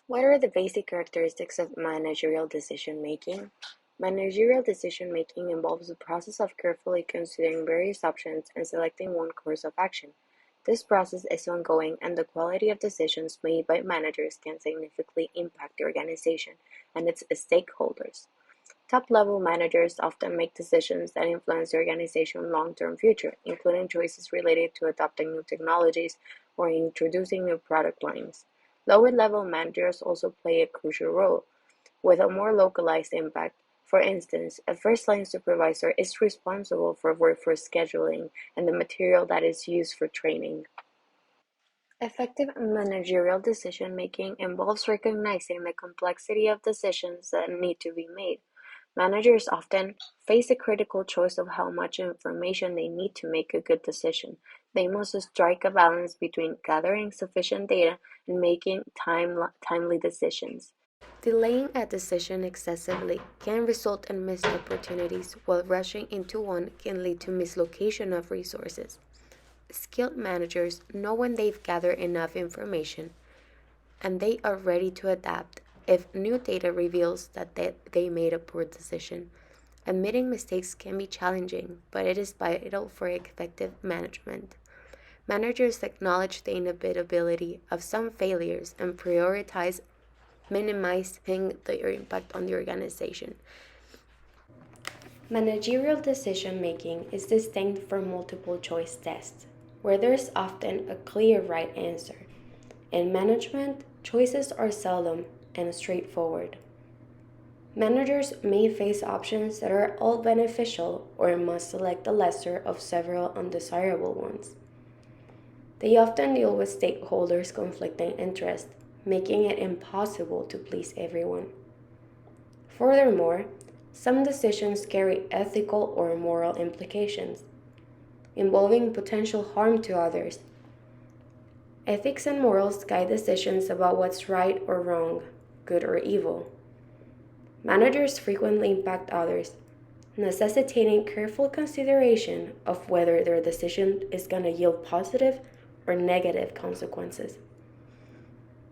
What are the basic characteristics of managerial decision making? Managerial decision making involves the process of carefully considering various options and selecting one course of action. This process is ongoing, and the quality of decisions made by managers can significantly impact the organization and its stakeholders. Top-level managers often make decisions that influence the organization's long-term future, including choices related to adopting new technologies or introducing new product lines. Lower-level managers also play a crucial role, with a more localized impact. For instance, a first-line supervisor is responsible for workforce scheduling and the material that is used for training. Effective managerial decision-making involves recognizing the complexity of decisions that need to be made. Managers often face a critical choice of how much information they need to make a good decision. They must strike a balance between gathering sufficient data and making timely decisions. Delaying a decision excessively can result in missed opportunities, while rushing into one can lead to mislocation of resources. Skilled managers know when they've gathered enough information and they are ready to adapt if new data reveals that they made a poor decision. Admitting mistakes can be challenging, but it is vital for effective management. Managers acknowledge the inevitability of some failures and prioritize minimizing their impact on the organization. Managerial decision making is distinct from multiple choice tests, where there is often a clear right answer. In management, choices are seldom and straightforward. Managers may face options that are all beneficial or must select the lesser of several undesirable ones. They often deal with stakeholders' conflicting interests, making it impossible to please everyone. Furthermore, some decisions carry ethical or moral implications, involving potential harm to others. Ethics and morals guide decisions about what's right or wrong, good or evil. Managers frequently impact others, necessitating careful consideration of whether their decision is going to yield positive or negative consequences.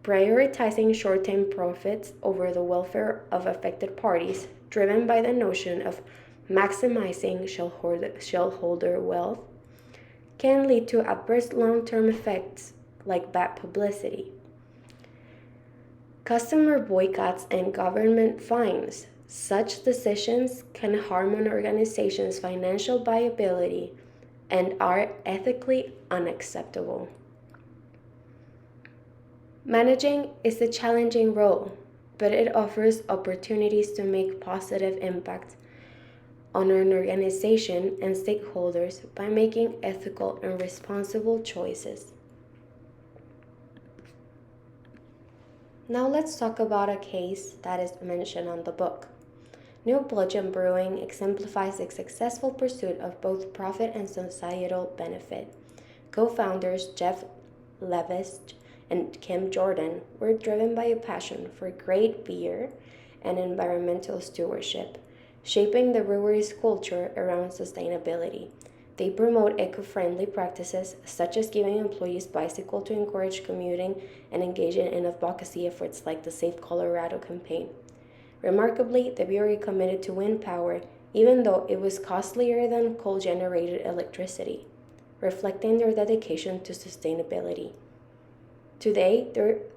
Prioritizing short-term profits over the welfare of affected parties, driven by the notion of maximizing shareholder wealth, can lead to adverse long-term effects like bad publicity. Customer boycotts and government fines. Such decisions can harm an organization's financial viability and are ethically unacceptable. Managing is a challenging role, but it offers opportunities to make positive impact on an organization and stakeholders by making ethical and responsible choices. Now let's talk about a case that is mentioned on the book. New Belgium Brewing exemplifies the successful pursuit of both profit and societal benefit. Co-founders Jeff Levis and Kim Jordan were driven by a passion for great beer and environmental stewardship, shaping the brewery's culture around sustainability. They promote eco-friendly practices such as giving employees bicycles to encourage commuting and engaging in advocacy efforts like the Safe Colorado campaign. Remarkably, the brewery committed to wind power even though it was costlier than coal-generated electricity, reflecting their dedication to sustainability. Today,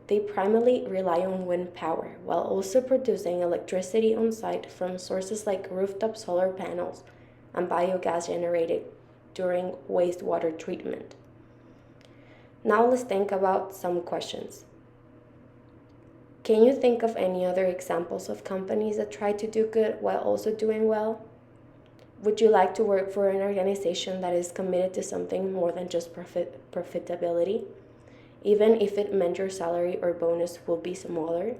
they primarily rely on wind power, while also producing electricity on site from sources like rooftop solar panels and biogas generated during wastewater treatment. Now let's think about some questions. Can you think of any other examples of companies that try to do good while also doing well? Would you like to work for an organization that is committed to something more than just profitability, even if it meant your salary or bonus will be smaller?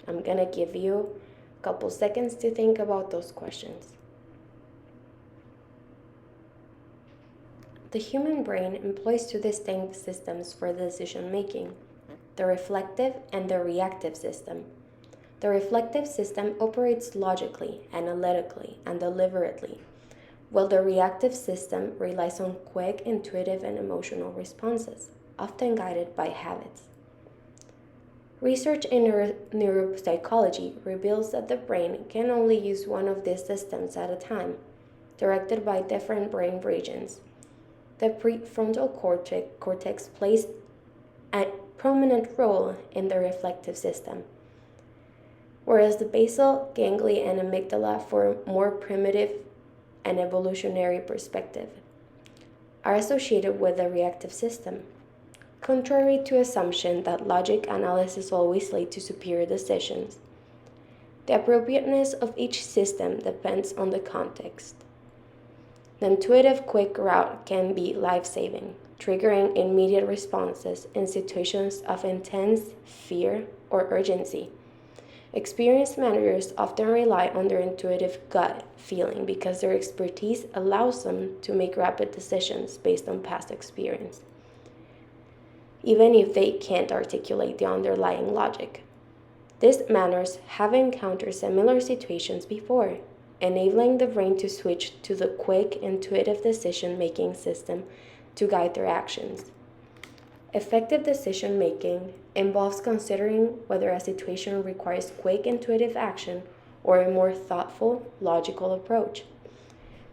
I'm gonna give you a couple seconds to think about those questions. The human brain employs two distinct systems for decision making: the reflective and the reactive system. The reflective system operates logically, analytically, and deliberately, while the reactive system relies on quick, intuitive, and emotional responses. often guided by habits. Research in neuropsychology reveals that the brain can only use one of these systems at a time, directed by different brain regions. The prefrontal cortex plays a prominent role in the reflective system, whereas the basal ganglia and amygdala, for a more primitive and evolutionary perspective, are associated with the reactive system. Contrary to assumption that logic analysis always lead to superior decisions, the appropriateness of each system depends on the context. The intuitive quick route can be life-saving, triggering immediate responses in situations of intense fear or urgency. Experienced managers often rely on their intuitive gut feeling because their expertise allows them to make rapid decisions based on past experience, even if they can't articulate the underlying logic. These managers have encountered similar situations before, enabling the brain to switch to the quick, intuitive decision-making system to guide their actions. Effective decision-making involves considering whether a situation requires quick, intuitive action or a more thoughtful, logical approach.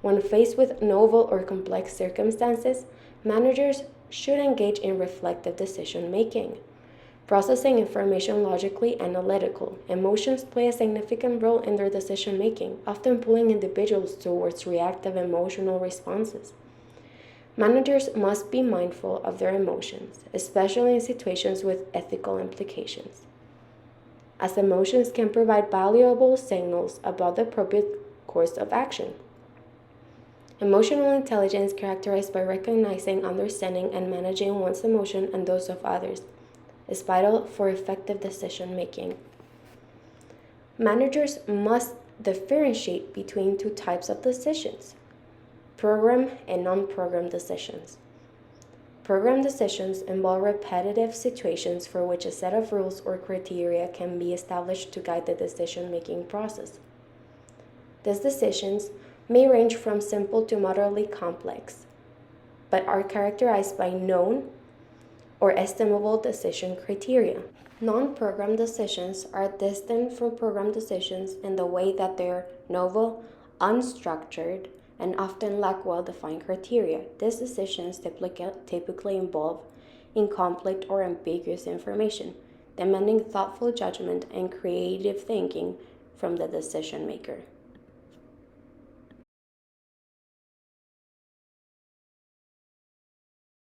When faced with novel or complex circumstances, managers should engage in reflective decision-making. Processing information logically analytical, emotions play a significant role in their decision-making, often pulling individuals towards reactive emotional responses. Managers must be mindful of their emotions, especially in situations with ethical implications, as emotions can provide valuable signals about the appropriate course of action. Emotional intelligence is characterized by recognizing, understanding, and managing one's emotions and those of others is vital for effective decision-making. Managers must differentiate between two types of decisions: program and non-program decisions. Program decisions involve repetitive situations for which a set of rules or criteria can be established to guide the decision-making process. These decisions may range from simple to moderately complex, but are characterized by known or estimable decision criteria. Non-program decisions are distinct from program decisions in the way that they are novel, unstructured, and often lack well-defined criteria. These decisions typically involve incomplete or ambiguous information, demanding thoughtful judgment and creative thinking from the decision maker.